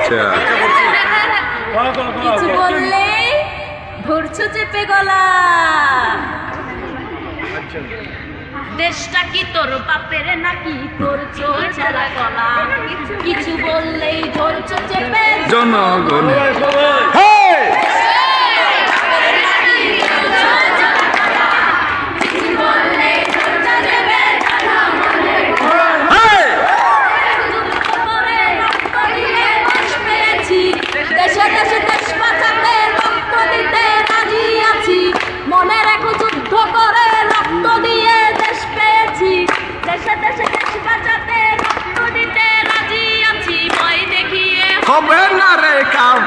আচ্ছা কিছু বললে ধরছো চেপে গলা। দেশটা কি তোর বাপের নাকি তোর চোরা গলা। কিছু বললেই ধরছো চেপে জনগণ মনে রাখো যুদ্ধ করে রক্ত দিয়ে দেশ পেয়েছি। দেশে দেশে দেশ বাঁচাতে রক্ত দিতে রাজি আছি। ভয় দেখিয়ে হবে না রে কাম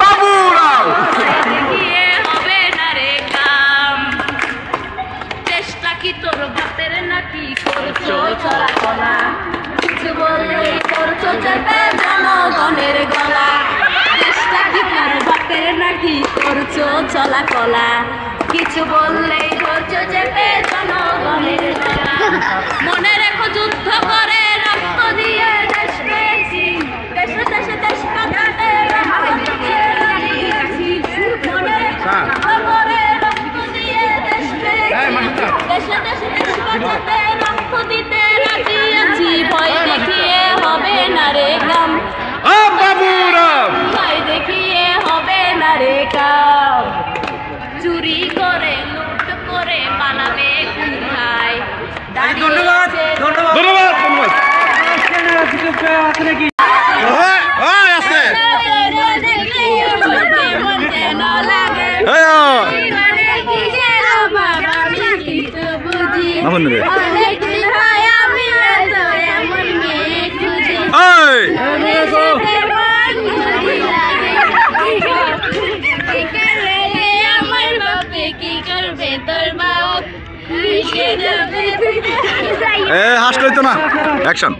বাবুরাও দেখিয়ে হবে না রে কাম। দেশটা কি তোর বাপের নাকি করছো চলা কলা। কিছু বললে করছো চেপে জনগণের গলা। দেশটা কি তোর বাপের নাকি করছো চলা কলা। কিছু বললেই করছো চেপে জনগণের গলা। মনে রেখো যুদ্ধ করে রক্ত দিয়ে দেশ পেয়েছি। দেশে দেশে দেশ বাঁচাতে রক্ত দিয়ে রাজি আছি। মনে রেখো যুদ্ধ করে রক্ত দিয়ে দেশ পেয়েছি। দেশে দেশে দেশ বাঁচাতে রক্ত দিতে রাজি আছি। ভয় দেখিয়ে হবে না রে কাম। বাবুরাও ভয় দেখিয়ে হবে না রে কাম। চুরি করে লুট করে পালাবে কোথায়। ধন্যবাদ ধন্যবাদ ধন্যবাদ হাসলই তো না অ্যাকশন।